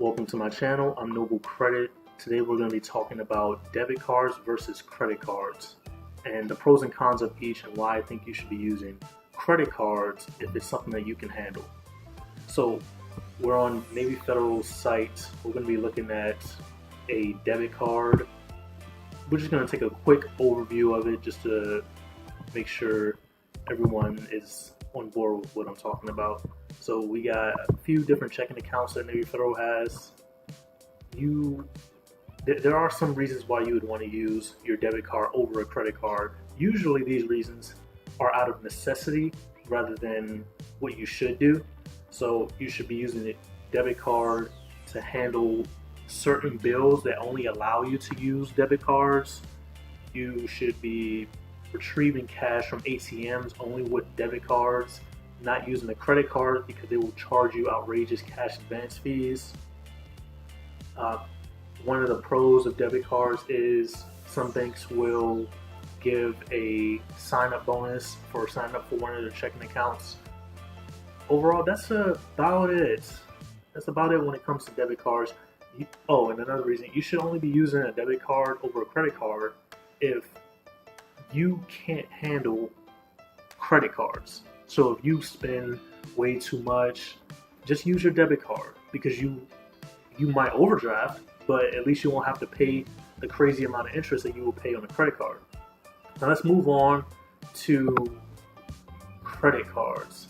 Welcome to my channel. I'm Noble Credit. Today we're going to be talking about debit cards versus credit cards and the pros and cons of each and why I think you should be using credit cards if it's something that you can handle. So we're on Navy Federal's site. We're going to be looking at a debit card. We're just going to take a quick overview of it just to make sure everyone is on board with what I'm talking about. So we got a few different checking accounts that Navy Federal has. There are some reasons why you would want to use your debit card over a credit card. Usually these reasons are out of necessity rather than what you should do. So you should be using a debit card to handle certain bills that only allow you to use debit cards. You should be retrieving cash from ATMs only with debit cards, not using a credit card because they will charge you outrageous cash advance fees. One of the pros of debit cards is some banks will give a sign-up bonus for signing up for one of their checking accounts. Overall, that's about it. That's about it when it comes to debit cards. And another reason, you should only be using a debit card over a credit card if you can't handle credit cards. So if you spend way too much, just use your debit card because you might overdraft, but at least you won't have to pay the crazy amount of interest that you will pay on a credit card. Now let's move on to credit cards.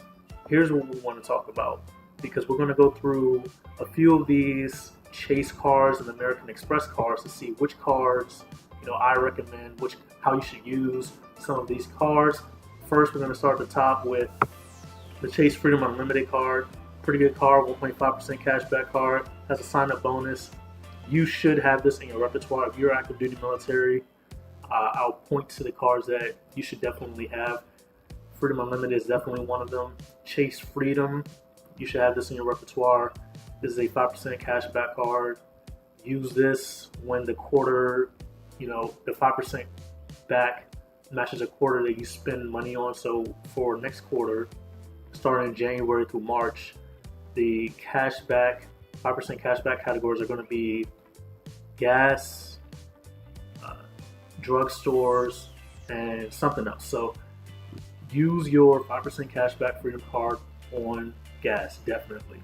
Here's what we want to talk about because we're going to go through a few of these Chase cards and American Express cards to see which cards I recommend, how you should use some of these cards. First, we're going to start at the top with the Chase Freedom Unlimited card. Pretty good card, 1.5% cashback card. Has a sign-up bonus. You should have this in your repertoire if you're active duty military. I'll point to the cards that you should definitely have. Freedom Unlimited is definitely one of them. Chase Freedom, you should have this in your repertoire. This is a 5% cashback card. Use this when the quarter, the 5% back matches a quarter that you spend money on. So for next quarter, starting in January through March, the cashback, 5% cashback categories are going to be gas, drugstores, and something else. So use your 5% cashback Freedom card on gas, definitely.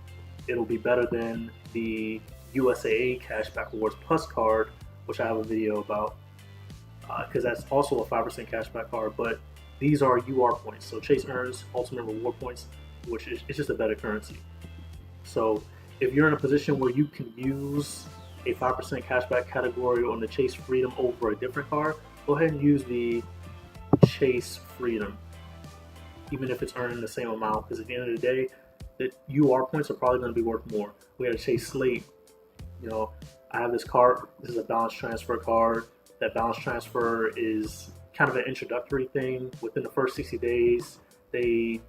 It'll be better than the USAA Cashback Rewards Plus card, which I have a video about, because that's also a 5% cashback card, but these are UR points. So Chase earns Ultimate Reward points, which is just a better currency. So if you're in a position where you can use a 5% cashback category on the Chase Freedom over a different card, go ahead and use the Chase Freedom, even if it's earning the same amount, because at the end of the day, the UR points are probably going to be worth more. We had a Chase Slate. I have this card. This is a balance transfer card. That balance transfer is kind of an introductory thing. Within the first 60 days, you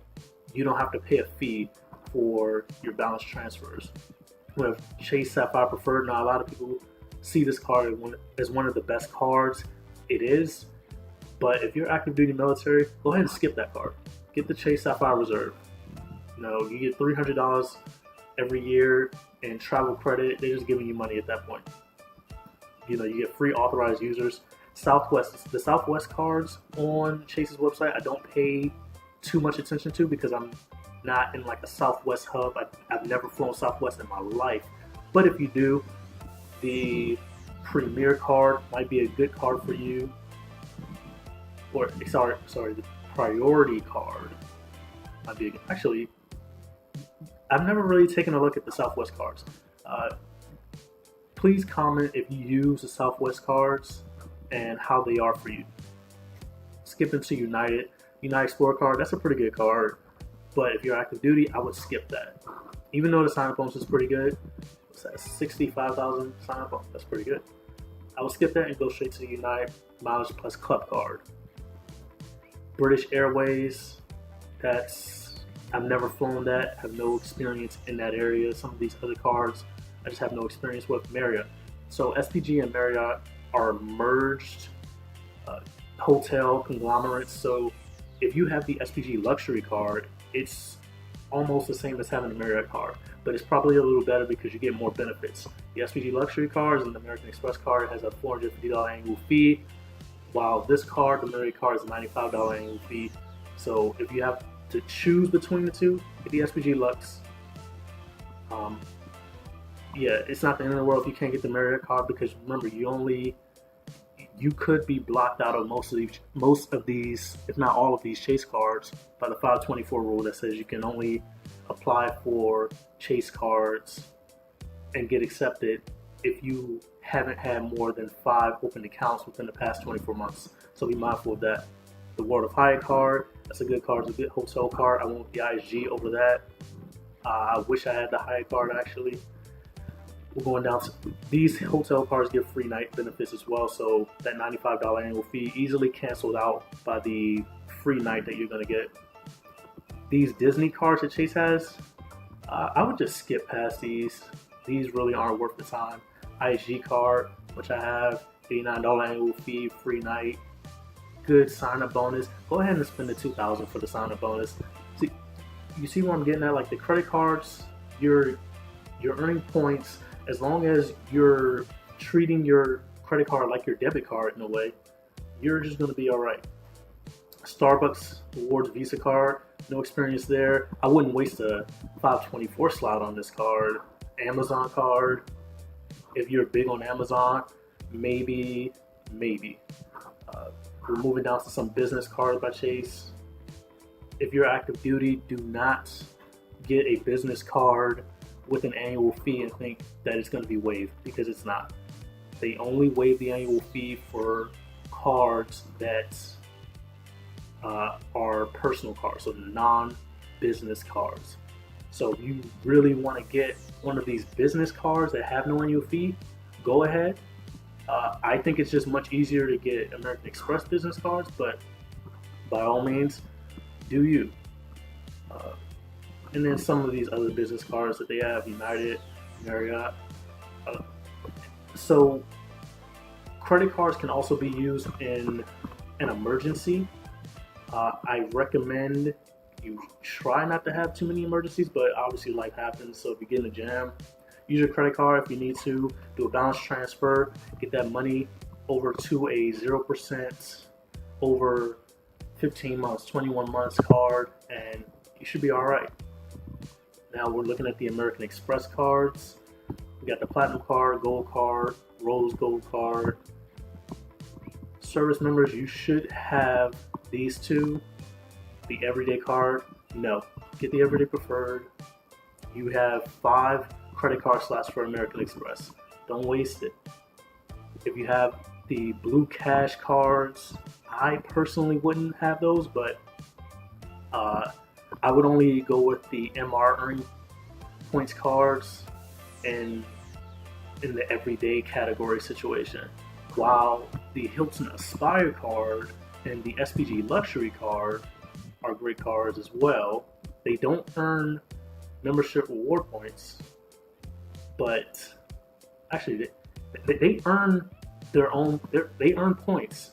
don't have to pay a fee for your balance transfers. We have Chase Sapphire Preferred. Now, a lot of people see this card as one of the best cards. It is, but if you're active duty military, go ahead and skip that card. Get the Chase Sapphire Reserve. You get $300 every year in travel credit. They're just giving you money at that point. You get free authorized users. The Southwest cards on Chase's website, I don't pay too much attention to because I'm not in like a Southwest hub. I've never flown Southwest in my life. But if you do, the Premier card might be a good card for you. Or the Priority card might be actually. I've never really taken a look at the Southwest cards. Please comment if you use the Southwest cards and how they are for you. Skipping to United Explorer card, that's a pretty good card. But if you're active duty, I would skip that. Even though the sign-up bonus is pretty good, what's that, 65,000 sign-up bonus, that's pretty good. I would skip that and go straight to the United Mileage Plus Club card. British Airways, I've never flown that, have no experience in that area. Some of these other cards, I just have no experience with. Marriott. So SPG and Marriott are merged hotel conglomerates. So if you have the SPG luxury card, it's almost the same as having a Marriott card, but it's probably a little better because you get more benefits. The SPG Luxury card and the American Express card has a $450 annual fee, while this card, the Marriott card, is a $95 annual fee. So if you have to choose between the two, get the SPG Lux. Yeah, it's not the end of the world if you can't get the Marriott card, because remember, you could be blocked out of most of these, if not all of these Chase cards by the 524 rule that says you can only apply for Chase cards and get accepted if you haven't had more than 5 open accounts within the past 24 months. So be mindful of that. The World of Hyatt card, that's a good card. It's a good hotel card. I went with the ISG over that. I wish I had the Hyatt card actually. We're going down to these hotel cards give free night benefits as well, so that $95 annual fee easily canceled out by the free night that you're going to get. These Disney cards that Chase has, I would just skip past these. These really aren't worth the time. ISG card, which I have, $89 annual fee, free night, good sign-up bonus. Go ahead and spend the $2,000 for the sign-up bonus. See, you see where I'm getting at? Like the credit cards, you're earning points. As long as you're treating your credit card like your debit card in a way, you're just going to be all right. Starbucks Rewards Visa card, no experience there. I wouldn't waste a 524 slot on this card. Amazon card, if you're big on Amazon, maybe. We're moving down to some business cards by Chase. If you're active duty, do not get a business card with an annual fee and think that it's going to be waived, because it's not. They only waive the annual fee for cards that are personal cards, so non-business cards. So if you really want to get one of these business cards that have no annual fee, go ahead. I think it's just much easier to get American Express business cards, but by all means, do you. And then some of these other business cards that they have, United, Marriott. So credit cards can also be used in an emergency. I recommend you try not to have too many emergencies, but obviously life happens. So if you get in a jam, use your credit card if you need to. Do a balance transfer, get that money over to a 0% over 15 months, 21 months card, and you should be all right. Now we're looking at the American Express cards. We got the Platinum card, Gold card, Rose Gold card. Service members, you should have these two. The Everyday card, no. Get the Everyday Preferred. You have 5 credit card slots for American Express. Don't waste it. If you have the Blue Cash cards, I personally wouldn't have those, but I would only go with the MR earning points cards in the everyday category situation. While the Hilton Aspire card and the SPG Luxury card are great cards as well, they don't earn membership reward points, but actually they earn their own. They earn points.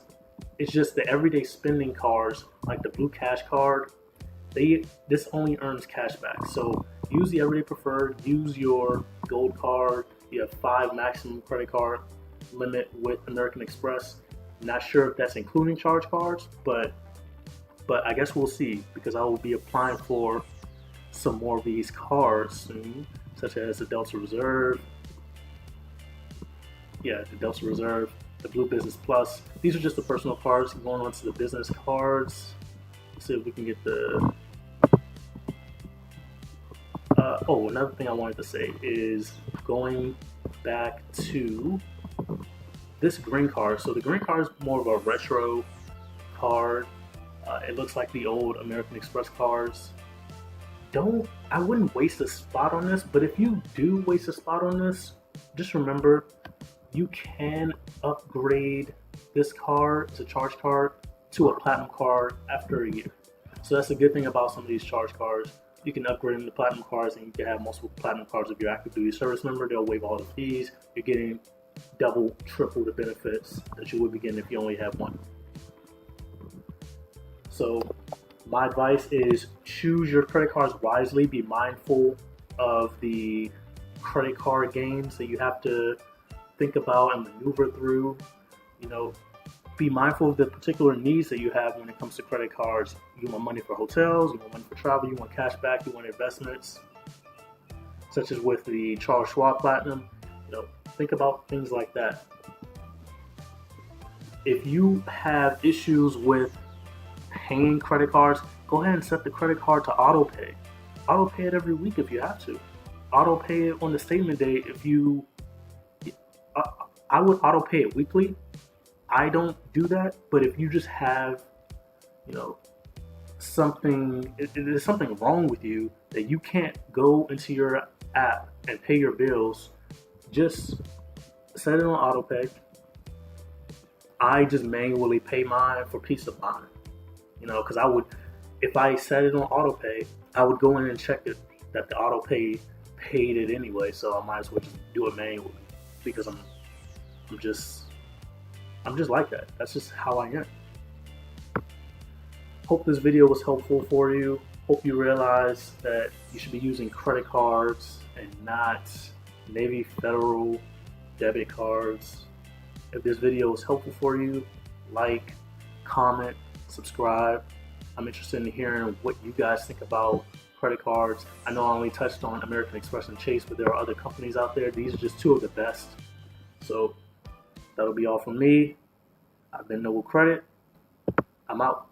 It's just the everyday spending cards, like the Blue Cash card, this only earns cash back. So use the Everyday Preferred, use your Gold card. You have 5 maximum credit card limit with American Express. Not sure if that's including charge cards, but I guess we'll see, because I will be applying for some more of these cards soon, such as the Delta Reserve. Yeah, the Delta Reserve, the Blue Business Plus. These are just the personal cards. Going on to the business cards. Let's see if we can get the... another thing I wanted to say is going back to this green card. So the green card is more of a retro card. It looks like the old American Express cards. I wouldn't waste a spot on this, but if you do waste a spot on this, just remember you can upgrade this card, it's a charge card, to a platinum card after a year. So that's a good thing about some of these charge cards. You can upgrade them to platinum cards, and you can have multiple platinum cards if you're active duty service member. They'll waive all the fees. You're getting double, triple the benefits that you would be getting if you only have one. So My advice is choose your credit cards wisely. Be mindful of the credit card games that you have to think about and maneuver through. You know, be mindful of the particular needs that you have when it comes to credit cards. You want money for hotels, you want money for travel, you want cash back, you want investments, such as with the Charles Schwab Platinum. Think about things like that. If you have issues with paying credit cards, go ahead and set the credit card to auto pay. Auto pay it every week if you have to. Auto pay it on the statement date if you. I would auto pay it weekly. I don't do that, but if you just have, there's something wrong with you that you can't go into your app and pay your bills, just set it on auto pay. I just manually pay mine for peace of mind, because if I set it on auto pay, I would go in and check it that the auto pay paid it anyway, so I might as well just do it manually because I'm just like that. That's just how I am. Hope this video was helpful for you. Hope you realize that you should be using credit cards and not Navy Federal debit cards. If this video was helpful for you, like, comment, subscribe. I'm interested in hearing what you guys think about credit cards. I know I only touched on American Express and Chase, but there are other companies out there. These are just two of the best. So that'll be all from me. I've been Noble Credit. I'm out.